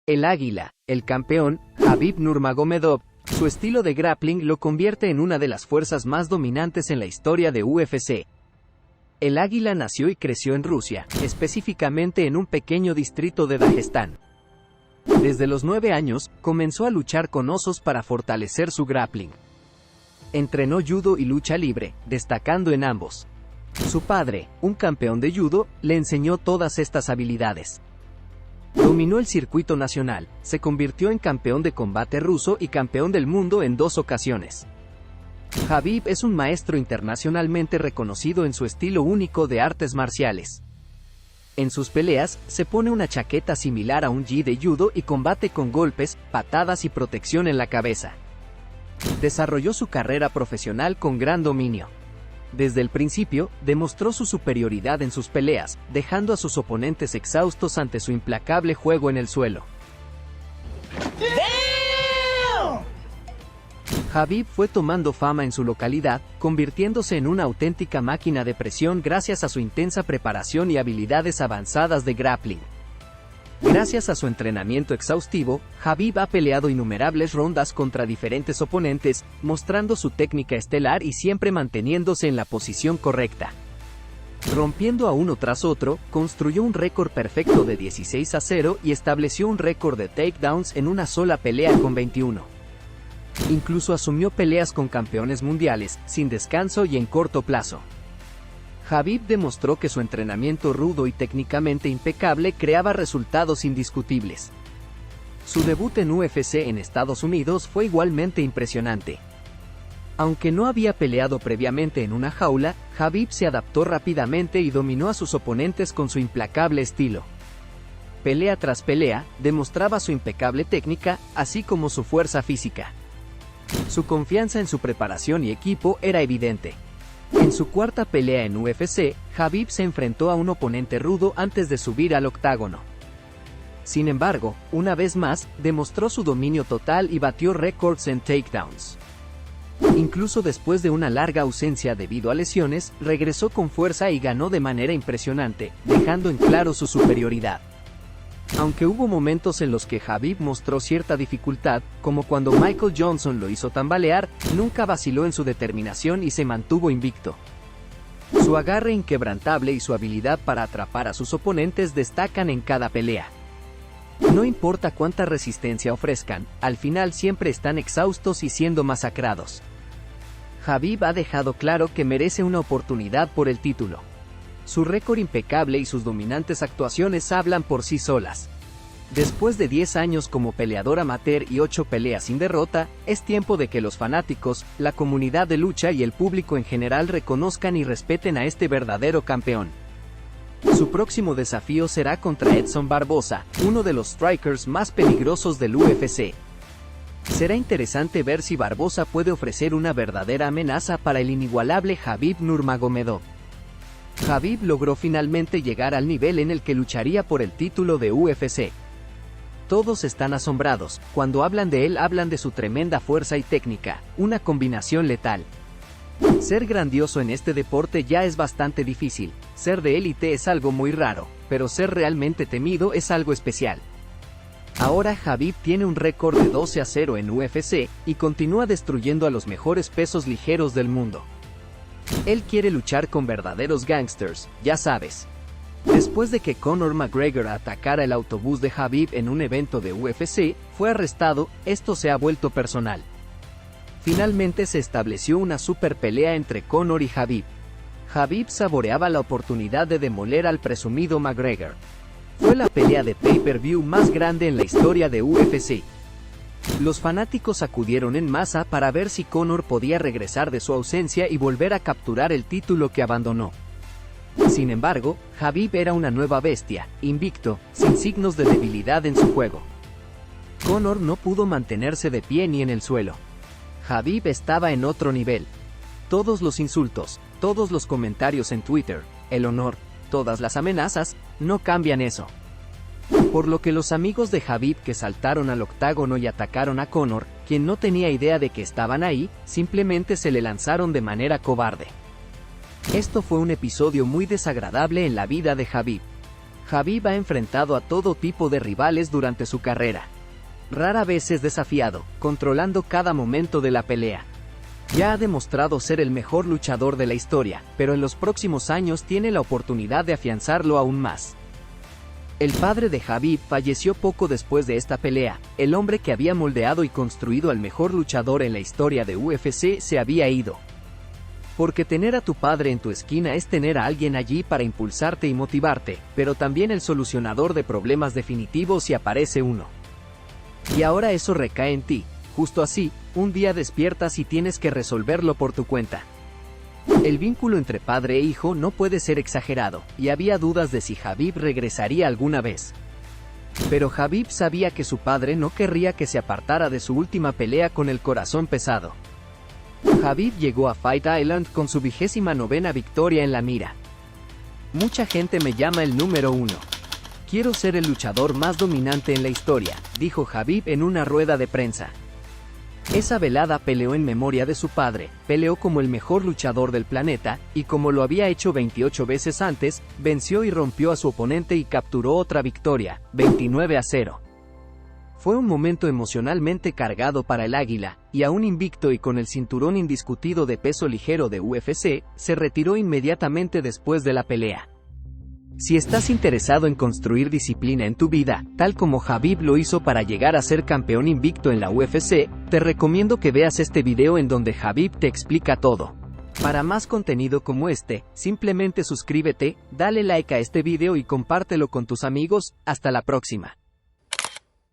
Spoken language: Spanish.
El Águila, el campeón, Khabib Nurmagomedov, su estilo de grappling lo convierte en una de las fuerzas más dominantes en la historia de UFC. El Águila nació y creció en Rusia, específicamente en un pequeño distrito de Dagestán. Desde los 9 años, comenzó a luchar con osos para fortalecer su grappling. Entrenó judo y lucha libre, destacando en ambos. Su padre, un campeón de judo, le enseñó todas estas habilidades. Dominó el circuito nacional, se convirtió en campeón de combate ruso y campeón del mundo en 2 ocasiones. Khabib es un maestro internacionalmente reconocido en su estilo único de artes marciales. En sus peleas, se pone una chaqueta similar a un gi de judo y combate con golpes, patadas y protección en la cabeza. Desarrolló su carrera profesional con gran dominio. Desde el principio, demostró su superioridad en sus peleas, dejando a sus oponentes exhaustos ante su implacable juego en el suelo. Khabib fue tomando fama en su localidad, convirtiéndose en una auténtica máquina de presión gracias a su intensa preparación y habilidades avanzadas de grappling. Gracias a su entrenamiento exhaustivo, Khabib ha peleado innumerables rondas contra diferentes oponentes, mostrando su técnica estelar y siempre manteniéndose en la posición correcta. Rompiendo a uno tras otro, construyó un récord perfecto de 16-0 y estableció un récord de takedowns en una sola pelea con 21. Incluso asumió peleas con campeones mundiales, sin descanso y en corto plazo. Khabib demostró que su entrenamiento rudo y técnicamente impecable creaba resultados indiscutibles. Su debut en UFC en Estados Unidos fue igualmente impresionante. Aunque no había peleado previamente en una jaula, Khabib se adaptó rápidamente y dominó a sus oponentes con su implacable estilo. Pelea tras pelea, demostraba su impecable técnica, así como su fuerza física. Su confianza en su preparación y equipo era evidente. En su cuarta pelea en UFC, Khabib se enfrentó a un oponente rudo antes de subir al octágono. Sin embargo, una vez más, demostró su dominio total y batió récords en takedowns. Incluso después de una larga ausencia debido a lesiones, regresó con fuerza y ganó de manera impresionante, dejando en claro su superioridad. Aunque hubo momentos en los que Khabib mostró cierta dificultad, como cuando Michael Johnson lo hizo tambalear, nunca vaciló en su determinación y se mantuvo invicto. Su agarre inquebrantable y su habilidad para atrapar a sus oponentes destacan en cada pelea. No importa cuánta resistencia ofrezcan, al final siempre están exhaustos y siendo masacrados. Khabib ha dejado claro que merece una oportunidad por el título. Su récord impecable y sus dominantes actuaciones hablan por sí solas. Después de 10 años como peleador amateur y 8 peleas sin derrota, es tiempo de que los fanáticos, la comunidad de lucha y el público en general reconozcan y respeten a este verdadero campeón. Su próximo desafío será contra Edson Barboza, uno de los strikers más peligrosos del UFC. Será interesante ver si Barboza puede ofrecer una verdadera amenaza para el inigualable Khabib Nurmagomedov. Khabib logró finalmente llegar al nivel en el que lucharía por el título de UFC. Todos están asombrados, cuando hablan de él hablan de su tremenda fuerza y técnica, una combinación letal. Ser grandioso en este deporte ya es bastante difícil, ser de élite es algo muy raro, pero ser realmente temido es algo especial. Ahora Khabib tiene un récord de 12-0 en UFC, y continúa destruyendo a los mejores pesos ligeros del mundo. Él quiere luchar con verdaderos gangsters, ya sabes. Después de que Conor McGregor atacara el autobús de Khabib en un evento de UFC, fue arrestado, esto se ha vuelto personal. Finalmente se estableció una super pelea entre Conor y Khabib. Khabib saboreaba la oportunidad de demoler al presumido McGregor. Fue la pelea de pay-per-view más grande en la historia de UFC. Los fanáticos acudieron en masa para ver si Conor podía regresar de su ausencia y volver a capturar el título que abandonó. Sin embargo, Khabib era una nueva bestia, invicto, sin signos de debilidad en su juego. Conor no pudo mantenerse de pie ni en el suelo. Khabib estaba en otro nivel. Todos los insultos, todos los comentarios en Twitter, el honor, todas las amenazas, no cambian eso. Por lo que los amigos de Khabib que saltaron al octágono y atacaron a Conor, quien no tenía idea de que estaban ahí, simplemente se le lanzaron de manera cobarde. Esto fue un episodio muy desagradable en la vida de Khabib. Khabib ha enfrentado a todo tipo de rivales durante su carrera. Rara vez es desafiado, controlando cada momento de la pelea. Ya ha demostrado ser el mejor luchador de la historia, pero en los próximos años tiene la oportunidad de afianzarlo aún más. El padre de Khabib falleció poco después de esta pelea. El hombre que había moldeado y construido al mejor luchador en la historia de UFC se había ido. Porque tener a tu padre en tu esquina es tener a alguien allí para impulsarte y motivarte, pero también el solucionador de problemas definitivos si aparece uno. Y ahora eso recae en ti. Justo así, un día despiertas y tienes que resolverlo por tu cuenta. El vínculo entre padre e hijo no puede ser exagerado, y había dudas de si Khabib regresaría alguna vez. Pero Khabib sabía que su padre no querría que se apartara de su última pelea con el corazón pesado. Khabib llegó a Fight Island con su 29ª victoria en la mira. Mucha gente me llama el número 1. Quiero ser el luchador más dominante en la historia, dijo Khabib en una rueda de prensa. Esa velada peleó en memoria de su padre, peleó como el mejor luchador del planeta, y como lo había hecho 28 veces antes, venció y rompió a su oponente y capturó otra victoria, 29-0. Fue un momento emocionalmente cargado para el Águila, y aún invicto y con el cinturón indiscutido de peso ligero de UFC, se retiró inmediatamente después de la pelea. Si estás interesado en construir disciplina en tu vida, tal como Khabib lo hizo para llegar a ser campeón invicto en la UFC, te recomiendo que veas este video en donde Khabib te explica todo. Para más contenido como este, simplemente suscríbete, dale like a este video y compártelo con tus amigos. Hasta la próxima.